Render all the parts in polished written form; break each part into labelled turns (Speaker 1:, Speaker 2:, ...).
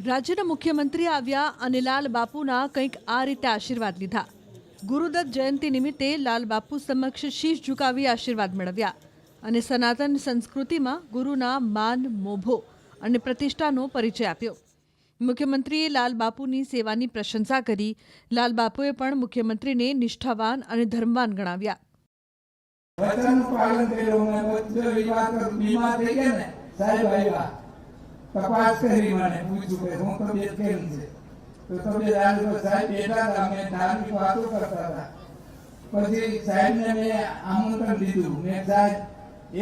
Speaker 1: રાજ્યના મુખ્યમંત્રી આવ્યા અને લાલ બાપુના કંઈક આ રીતે આશીર્વાદ લીધા। ગુરુદત્ત જયંતિ નિમિત્તે લાલ બાપુ સમક્ષ શીશ ઝુકાવી આશીર્વાદ મેળવ્યા અને સનાતન સંસ્કૃતિમાં ગુરુના માન, મોભો અને પ્રતિષ્ઠાનો પરિચય આપ્યો। મુખ્યમંત્રીએ લાલ બાપુની સેવાની પ્રશંસા કરી। લાલ બાપુએ પણ મુખ્યમંત્રીને નિષ્ઠાવાન અને ધર્મવાન ગણાવ્યા।
Speaker 2: વચનનું પાલન કર્યું ને બધો વિવાદ બીમાર થઈ ગયા ને સાહેબ આવ્યા તપાસ કરી મને પૂછ્યું કે હું તબિયત કેમ છે તો તબિયત આવી તો સાહેબ બેઠા હતા અમે ધાર્મિક વાતો કરતા હતા પછી સાહેબને મેં આમંત્રણ દીધું મેં સાહેબ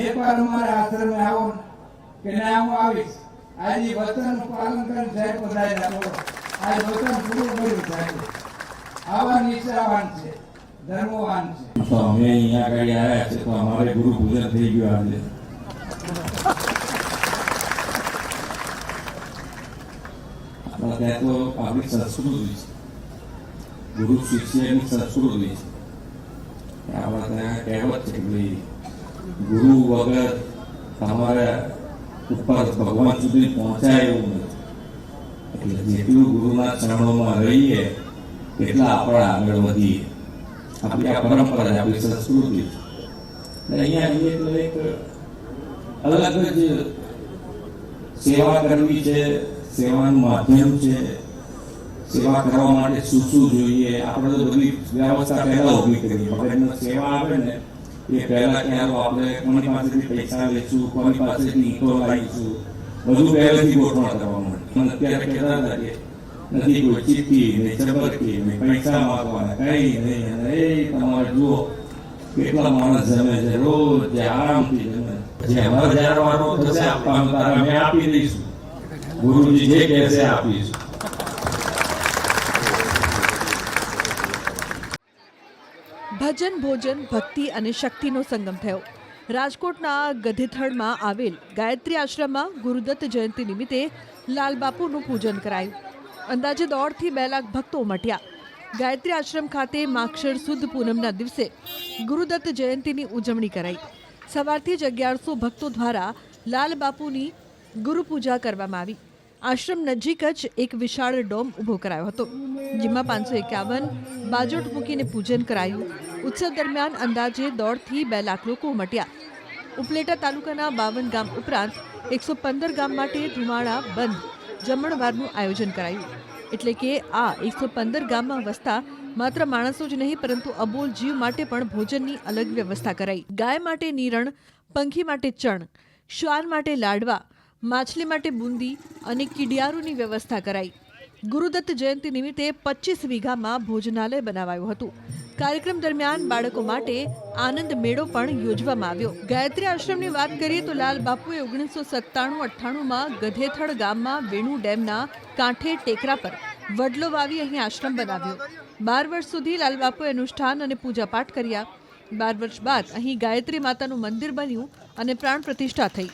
Speaker 2: એકવાર અમારા આશ્રમે આવો કે ના હું આવીશ આજે વચનનું પાલન કરી સાહેબ પધાર્યા તો આ વચન પૂરું કર્યું સાહેબ આવા નિષ્ઠાવાન છે ધર્મવાન છે।
Speaker 3: તો અમે અહીંયા આગળ આવ્યા છે તો અમારે ગુરુ પૂજન થઈ ગયું આજે। આપણા ત્યાં તો આપણી સંસ્કૃતિ છે ગુરુ શિષ્યની સંસ્કૃતિ છે। આપણા ત્યાં કહેવત છે કે ભાઈ ગુરુ વગર તમારા ઉપર ભગવાન સુધી પહોંચાય એવું નથી। એટલે જેટલું ગુરુના ચરણોમાં રહીએ એટલા આપણે આગળ વધીએ। આપણી આ પરંપરા છે, આપણી સંસ્કૃતિ છે। અહીંયા એટલે એક અલગ જ સેવા કરવી છે, સેવાનું માધ્યમ છે। સેવા કરવા માટે શું શું જોઈએ આપણે તો બધી વ્યવસ્થા પહેલા ઊભી કરી મગજમાં સેવા આવે ને એ પહેલા ક્યાં આપણે કોની પાસેથી પૈસા લઈશું, કોની પાસેથી ઈંટો લાવીશું, બધું પહેલેથી ગોઠવણ કરવા માટે। અત્યારે કહેતા હતા કે નથી કોઈ ચીઠી નહીં ચબરકી નહીં પૈસા માંગવાના કઈ નહીં અને એ તમારે જુઓ કેટલા માણસ જમે છે રોજ જે આરામથી જમે જે અમારે જાણવાનો થશે આપવાનું તારે અમે આપી દઈશું ગુરુજી જે કહેશે આપીશું।
Speaker 1: ભજન, ભોજન, ભક્તિ અને શક્તિનો સંગમ થયો। રાજકોટના ગધેથળમાં આવેલ ગાયત્રી આશ્રમમાં ગુરુદત્ત જયંતિ નિમિત્તે લાલ બાપુનું પૂજન કરાયું। અંદાજે 1.5 થી 2 લાખ ભક્તો ઉમટ્યા। ગાયત્રી આશ્રમ ખાતે માક્ષર સુદ પૂનમના દિવસે ગુરુદત્ત જયંતિની ઉજવણી કરાઈ। સવારથી જ 1100 ભક્તો દ્વારા લાલ બાપુની ગુરુ પૂજા કરવામાં આવી। આશ્રમ નજીક જ એક વિશાળ ડોમ ઊભો કરાયો હતો જેમાં 551 બાજોટ મૂકીને પૂજન કરાયું। ઉત્સવ દરમિયાન અંદાજે 1.5 થી 2 લાખ લોકો ઉમટ્યા। ઉપલેટા તાલુકાના 52 ગામ ઉપરાંત 115 ગામ માટે ધુમાડા બંધ જમણવારનું આયોજન કરાયું। એટલે કે આ 115 ગામમાં વસતા માત્ર માણસો જ નહીં પરંતુ અબોલ જીવ માટે પણ ભોજનની અલગ વ્યવસ્થા કરાઈ। ગાય માટે નીરણ, પંખી માટે ચણ, શ્વાન માટે લાડવા, માછલી માટે બુંદી અને કીડિયારુની વ્યવસ્થા કરાઈ। ગુરુદત્ત જયંતિ નિમિત્તે 25 વીઘામાં ભોજનાલય બનાવાયું હતું। કાર્યક્રમ દરમિયાન બાળકો માટે આનંદ મેળો પણ યોજવામાં આવ્યો। ગાયત્રી આશ્રમની વાત કરીએ તો લાલ બાપુએ 1997-98માં ગધેથળ ગામમાં વેણુ ડેમના કાંઠે ટેકરા પર વડલો વાવી અહીં આશ્રમ બનાવ્યો। 12 વર્ષ સુધી લાલ બાપુએ અનુષ્ઠાન અને પૂજાપાઠ કર્યા। 12 વર્ષ બાદ અહીં ગાયત્રી માતાનું મંદિર બન્યું અને પ્રાણ પ્રતિષ્ઠા થઈ।